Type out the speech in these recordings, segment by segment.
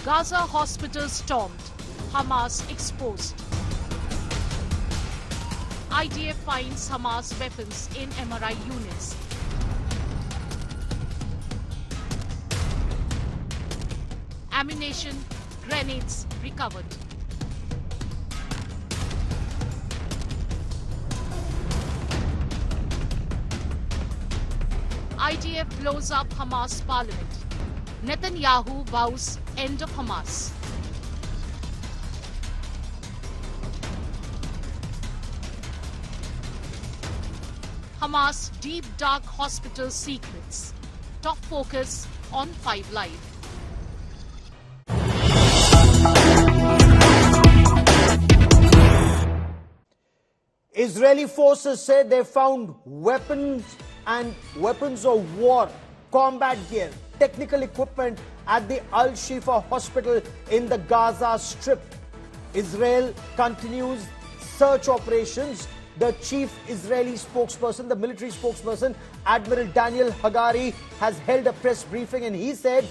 Gaza Hospital stormed, Hamas exposed. IDF finds Hamas weapons in MRI units. Ammunition, grenades recovered. IDF blows up Hamas parliament. Netanyahu vows end of Hamas. Hamas deep dark hospital secrets. Top focus on 5 Live. Israeli forces said they found weapons and weapons of war, combat gear, technical equipment at the Al-Shifa Hospital in the Gaza Strip. Israel continues search operations. The chief Israeli spokesperson, the military spokesperson, Admiral Daniel Hagari, has held a press briefing and he said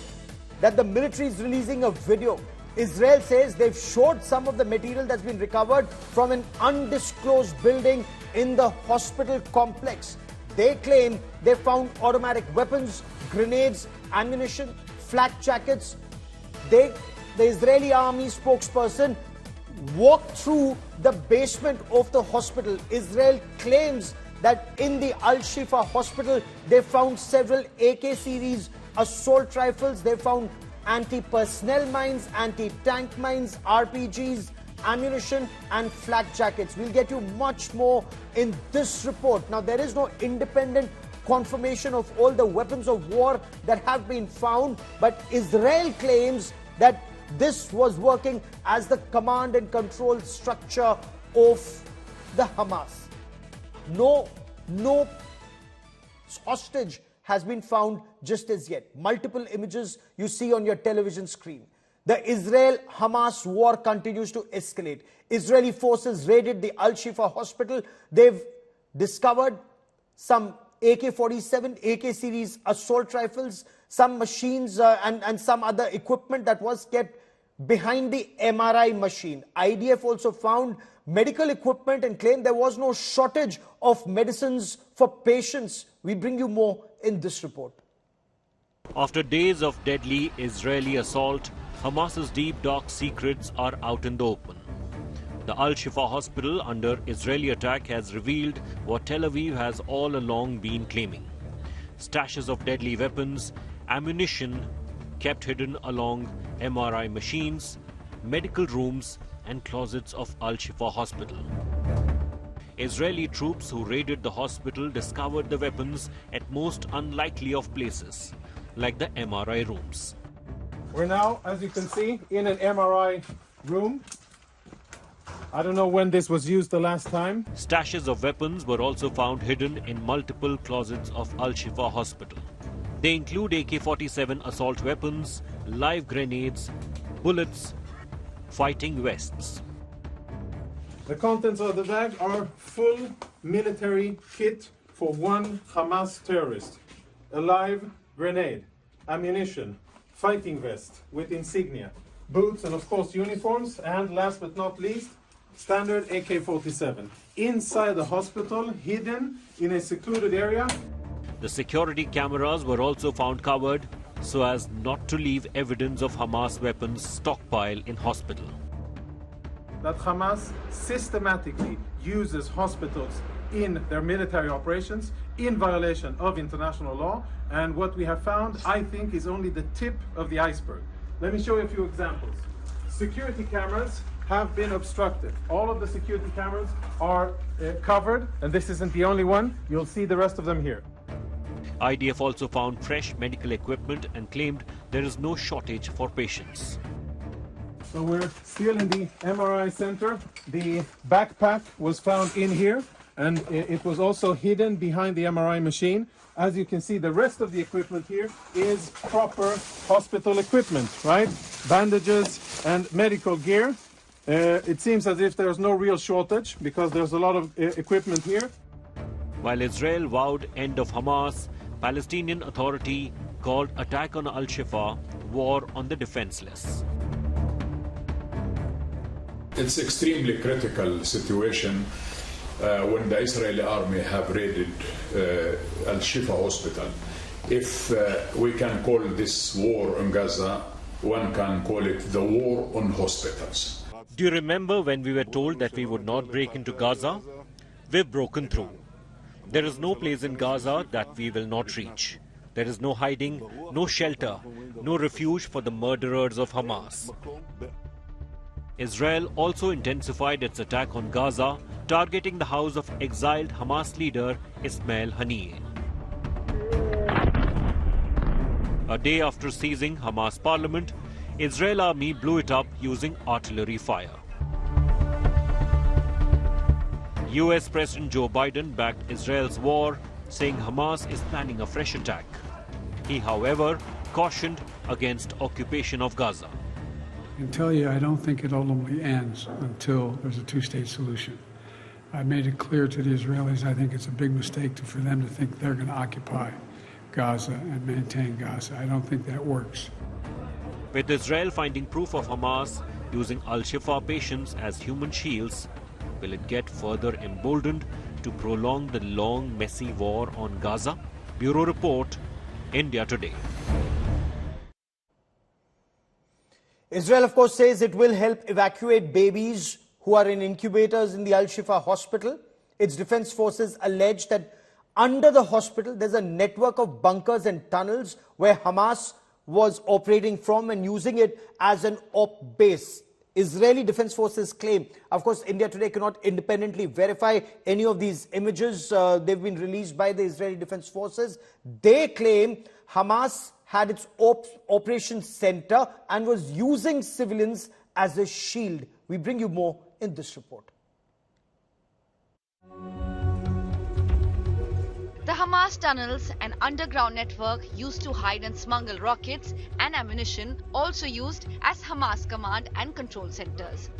that the military is releasing a video. Israel says they've showed some of the material that's been recovered from an undisclosed building in the hospital complex. They claim they found automatic weapons, grenades, ammunition, flak jackets. The Israeli army spokesperson walked through the basement of the hospital. Israel claims that in the Al-Shifa Hospital, they found several AK series assault rifles. They found anti-personnel mines, anti-tank mines, RPGs, ammunition and flak jackets. We'll get you much more in this report. Now, there is no independent confirmation of all the weapons of war that have been found, but Israel claims that this was working as the command and control structure of the Hamas. No hostage has been found just as yet. Multiple images you see on your television screen. The Israel-Hamas war continues to escalate. Israeli forces raided the Al-Shifa Hospital. They've discovered some AK-47, AK series assault rifles, some machines and some other equipment that was kept behind the MRI machine. IDF also found medical equipment and claimed there was no shortage of medicines for patients. We bring you more in this report. After days of deadly Israeli assault, Hamas's deep dark secrets are out in the open. The Al-Shifa Hospital under Israeli attack has revealed what Tel Aviv has all along been claiming. Stashes of deadly weapons, ammunition kept hidden along MRI machines, medical rooms and closets of Al-Shifa Hospital. Israeli troops who raided the hospital discovered the weapons at most unlikely of places, like the MRI rooms. We're now, as you can see, in an MRI room. I don't know when this was used the last time. Stashes of weapons were also found hidden in multiple closets of Al-Shifa Hospital. They include AK-47 assault weapons, live grenades, bullets, fighting vests. The contents of the bag are full military kit for one Hamas terrorist. A live grenade, ammunition, fighting vest with insignia, boots and of course uniforms, and last but not least, standard AK-47. Inside the hospital, hidden in a secluded area. The security cameras were also found covered so as not to leave evidence of Hamas weapons stockpile in hospital. That Hamas systematically uses hospitals in their military operations in violation of international law, and what we have found, I think, is only the tip of the iceberg. Let me show you a few examples. Security cameras have been obstructed. All of the security cameras are covered, and this isn't the only one. You'll see the rest of them here. IDF also found fresh medical equipment and claimed there is no shortage for patients. So we're still in the MRI center. The backpack was found in here, and it was also hidden behind the MRI machine. As you can see, the rest of the equipment here is proper hospital equipment, right? Bandages and medical gear. It seems as if there's no real shortage because there's a lot of equipment here. While Israel vowed end of Hamas, Palestinian Authority called attack on Al-Shifa war on the defenseless. It's extremely critical situation when the Israeli army have raided Al-Shifa Hospital. If we can call this war on Gaza, one can call it the war on hospitals. Do you remember when we were told that we would not break into Gaza? We've broken through. There is no place in Gaza that we will not reach. There is no hiding, no shelter, no refuge for the murderers of Hamas. Israel also intensified its attack on Gaza, targeting the house of exiled Hamas leader Ismail Haniyeh. A day after seizing Hamas parliament, Israel army blew it up using artillery fire. US President Joe Biden backed Israel's war, saying Hamas is planning a fresh attack. He, however, cautioned against occupation of Gaza. I can tell you I don't think it ultimately ends until there's a two-state solution. I made it clear to the Israelis I think it's a big mistake for them to think they're going to occupy Gaza and maintain Gaza. I don't think that works. With Israel finding proof of Hamas using Al-Shifa patients as human shields, will it get further emboldened to prolong the long, messy war on Gaza? Bureau Report, India Today. Israel, of course, says it will help evacuate babies who are in incubators in the Al-Shifa Hospital. Its defense forces allege that under the hospital, there's a network of bunkers and tunnels where Hamas was operating from and using it as an op base. Israeli Defense Forces claim, of course, India Today cannot independently verify any of these images. They've been released by the Israeli Defense Forces. They claim Hamas had its operations center and was using civilians as a shield. We bring you more in this report. The Hamas tunnels, an underground network used to hide and smuggle rockets and ammunition, also used as Hamas command and control centers.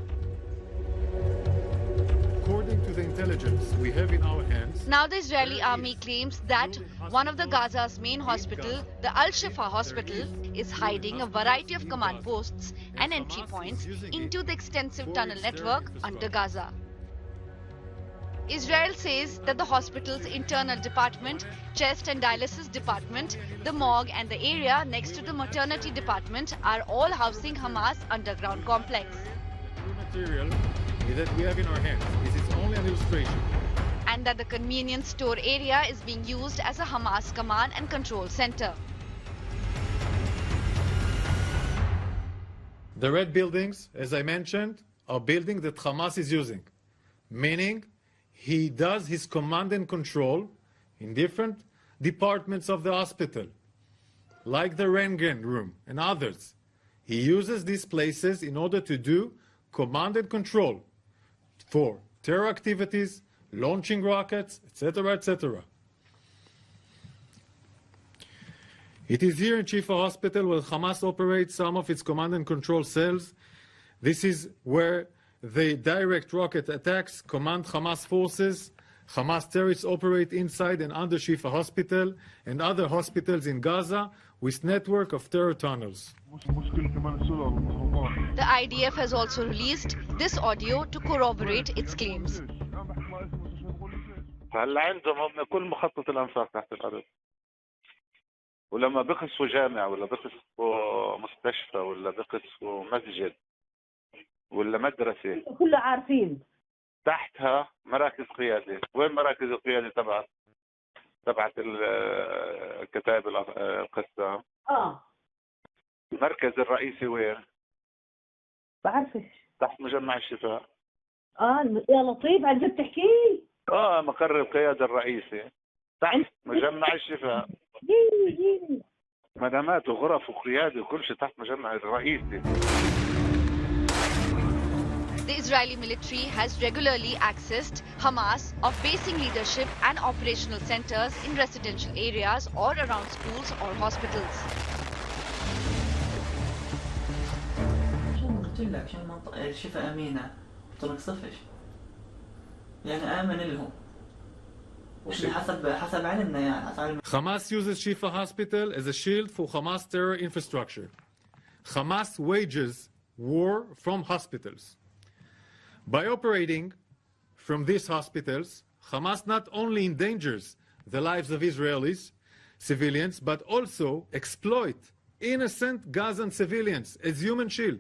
According to the intelligence we have in our hands, now the Israeli army claims that one of the Gaza's main hospital, the Al-Shifa Hospital, is hiding a variety of command posts and entry points into the extensive tunnel network under Gaza. Israel says that the hospital's internal department, chest and dialysis department, the morgue and the area next to the maternity department are all housing Hamas underground complex. the material that we have in our hands. This is only an illustration. And that the convenience store area is being used as a Hamas command and control center. The red buildings, as I mentioned, are buildings that Hamas is using, meaning he does his command and control in different departments of the hospital, like the Röntgen room and others. He uses these places in order to do command and control for terror activities, launching rockets, etc., etc. It is here in Al-Shifa Hospital where Hamas operates some of its command and control cells. This is where they direct rocket attacks, command Hamas forces. Hamas terrorists operate inside and under Al-Shifa Hospital and other hospitals in Gaza with network of terror tunnels. The IDF has also released this audio to corroborate its claims. فهلا عندهم كل مخطط الانفاق تحت الارض ولما بقصفوا جامع ولا بقصفوا مستشفى ولا بقصفوا مسجد ولا مدرسه كله عارفين تحتها مراكز قياده. وين مراكز القياده تبعت الكتائب القسام؟ المركز الرئيسي وين؟ بعرفش تحت مجمع الشفاء. يا لطيف عن جد تحكي؟ مقر القيادة الرئيسي تحت مجمع الشفاء. مدامات وغرف وقيادة وكل شيء تحت مجمع الرئيسي. The Israeli military has regularly accessed Hamas of basing leadership and operational centers in residential areas or around schools or hospitals. شو قلت لك شو المنطقة الشفاء أمينة؟ قلت لك صفش. يعني آمن لهم. حسب علمنا يعني حسب علم. Hamas uses Al-Shifa Hospital as a shield for Hamas terror infrastructure. Hamas wages war from hospitals. By operating from these hospitals, Hamas not only endangers the lives of Israelis, civilians, but also exploit innocent Gazan civilians as human shield.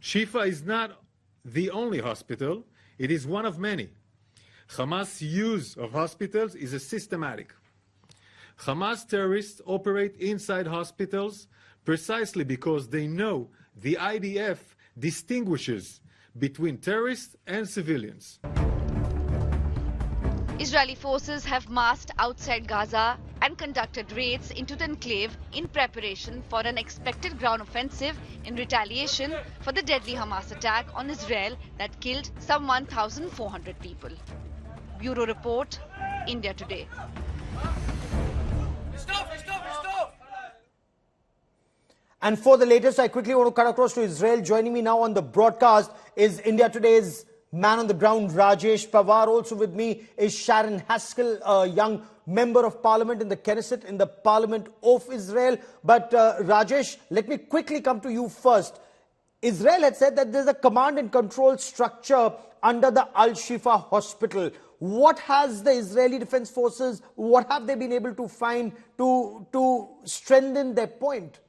Shifa is not the only hospital, it is one of many. Hamas' use of hospitals is a systematic. Hamas terrorists operate inside hospitals precisely because they know the IDF distinguishes between terrorists and civilians. Israeli forces have massed outside Gaza and conducted raids into the enclave in preparation for an expected ground offensive in retaliation for the deadly Hamas attack on Israel that killed some 1,400 people. Bureau Report, India Today. And for the latest, I quickly want to cut across to Israel. Joining me now on the broadcast is India Today's man on the ground, Rajesh Pawar. Also with me is Sharon Haskell, a young member of parliament in the Knesset, in the Parliament of Israel. But Rajesh, let me quickly come to you first. Israel had said that there's a command and control structure under the Al-Shifa Hospital. What has the Israeli Defense Forces, what have they been able to find to strengthen their point?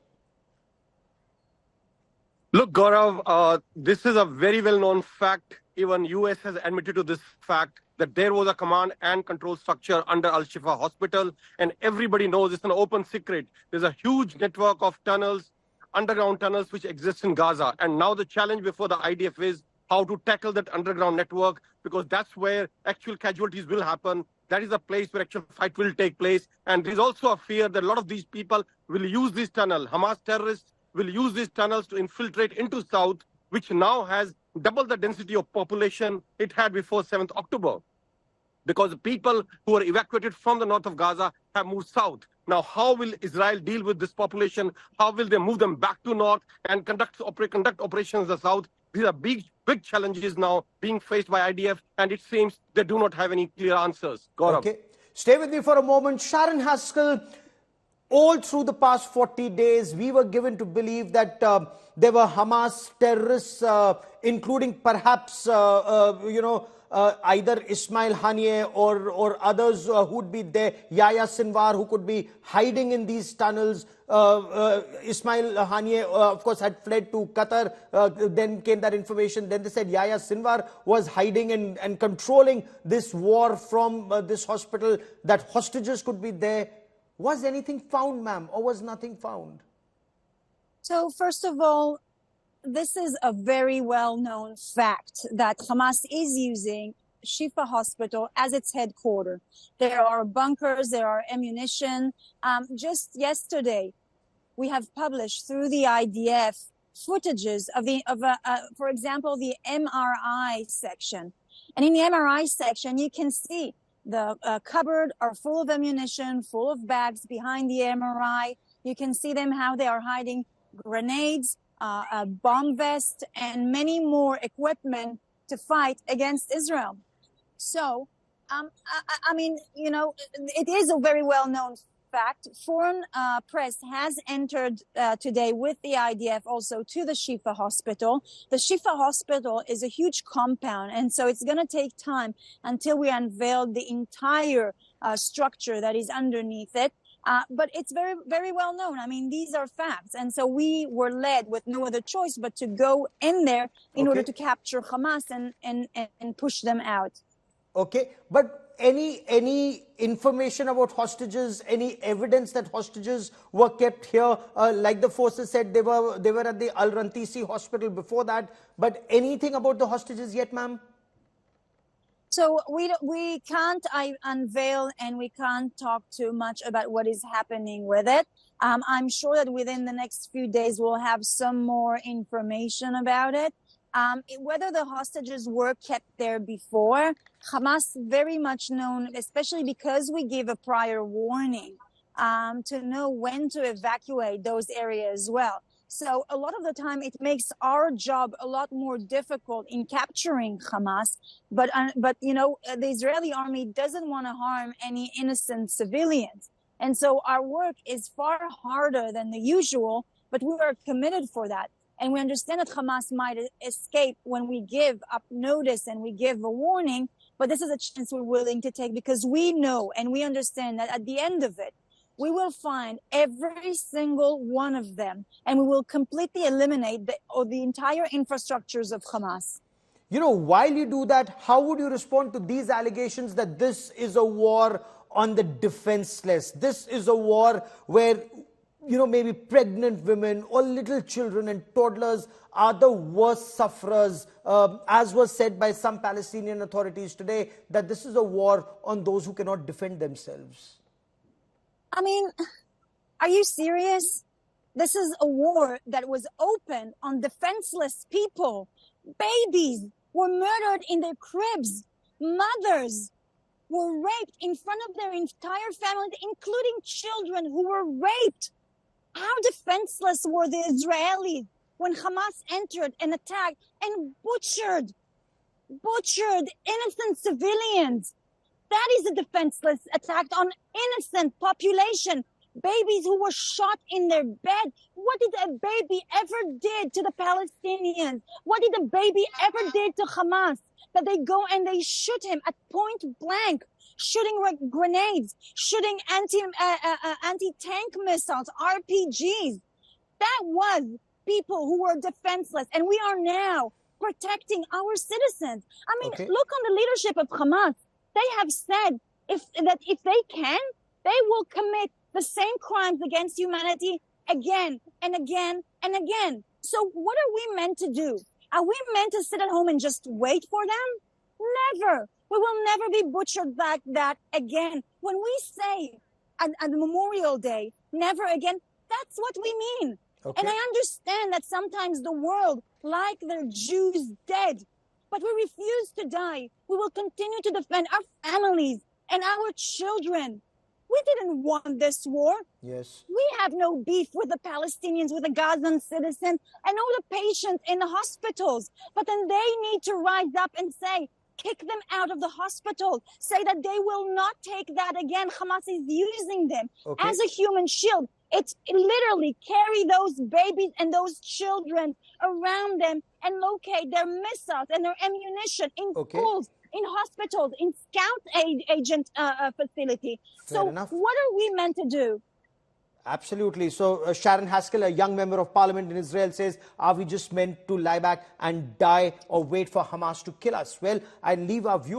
Look, Gaurav, this is a very well-known fact. Even US has admitted to this fact that there was a command and control structure under Al-Shifa Hospital, and everybody knows it's an open secret. There's a huge network of tunnels, underground tunnels, which exist in Gaza. And now the challenge before the IDF is how to tackle that underground network, because that's where actual casualties will happen. That is a place where actual fight will take place. And there's also a fear that a lot of these people will use this tunnel. Hamas terrorists will use these tunnels to infiltrate into South, which now has double the density of population it had before 7th October. Because the people who were evacuated from the north of Gaza have moved south. Now, how will Israel deal with this population? How will they move them back to north and conduct operations in the south? These are big challenges now being faced by IDF, and it seems they do not have any clear answers. Gaurav. Okay, stay with me for a moment. Sharon Haskell, all through the past 40 days, we were given to believe that there were Hamas terrorists, including perhaps, either Ismail Haniyeh or others who would be there, Yahya Sinwar, who could be hiding in these tunnels. Ismail Haniyeh, of course, had fled to Qatar. Then came that information. Then they said Yahya Sinwar was hiding and controlling this war from this hospital, that hostages could be there. Was anything found, ma'am, or was nothing found? So, first of all, this is a very well-known fact that Hamas is using Shifa Hospital as its headquarters. There are bunkers, there are ammunition. Just yesterday, we have published through the IDF footages of for example, the MRI section. And in the MRI section, you can see the cupboard are full of ammunition, full of bags behind the MRI. You can see them how they are hiding grenades, a bomb vest, and many more equipment to fight against Israel. So, I mean, it is a very well-known fact. Foreign press has entered today with the IDF also to the Shifa Hospital. The Shifa Hospital is a huge compound, and so it's going to take time until we unveil the entire structure that is underneath it. But it's very, very well known. I mean, these are facts. And so we were led with no other choice but to go in there in order to capture Hamas and push them out. Okay, but any information about hostages, any evidence that hostages were kept here? Like the forces said, they were at the Al-Rantisi hospital before that. But anything about the hostages yet, ma'am? So we can't unveil and we can't talk too much about what is happening with it. I'm sure that within the next few days we'll have some more information about it. Whether the hostages were kept there before, Hamas very much known, especially because we give a prior warning to know when to evacuate those areas as well. So a lot of the time it makes our job a lot more difficult in capturing Hamas. But the Israeli army doesn't want to harm any innocent civilians. And so our work is far harder than the usual, but we are committed for that. and we understand that Hamas might escape when we give up notice and we give a warning, but this is a chance we're willing to take because we know and we understand that at the end of it, we will find every single one of them, and we will completely eliminate the entire infrastructures of Hamas. You know, while you do that, how would you respond to these allegations that this is a war on the defenseless? This is a war where, you know, maybe pregnant women or little children and toddlers are the worst sufferers, as was said by some Palestinian authorities today, that this is a war on those who cannot defend themselves. I mean, are you serious? This is a war that was open on defenseless people. Babies were murdered in their cribs. Mothers were raped in front of their entire family, including children who were raped. How defenseless were the Israelis when Hamas entered and attacked and butchered innocent civilians? That is a defenseless attack on innocent population. Babies who were shot in their bed. What did a baby ever did to the Palestinians? What did a baby ever did to Hamas? That they go and they shoot him at point blank, shooting grenades, shooting anti-tank missiles, RPGs. That was people who were defenseless, and we are now protecting our citizens. I mean, look on the leadership of Hamas. They have said that if they can, they will commit the same crimes against humanity again and again and again. So what are we meant to do? Are we meant to sit at home and just wait for them? Never. We will never be butchered like that again. When we say at Memorial Day, never again, that's what we mean. And I understand that sometimes the world like their Jews dead, but we refuse to die. We will continue to defend our families and our children. We didn't want this war. Yes. We have no beef with the Palestinians, with the Gazan citizens, and all the patients in the hospitals. But then they need to rise up and say, kick them out of the hospital. Say that they will not take that again. Hamas is using them as a human shield. It's literally carry those babies and those children around them and locate their missiles and their ammunition in schools, in hospitals, in scout agent facility. So what are we meant to do? Absolutely. So Sharon Haskell, a young member of parliament in Israel, says, are we just meant to lie back and die or wait for Hamas to kill us? Well, I leave our view.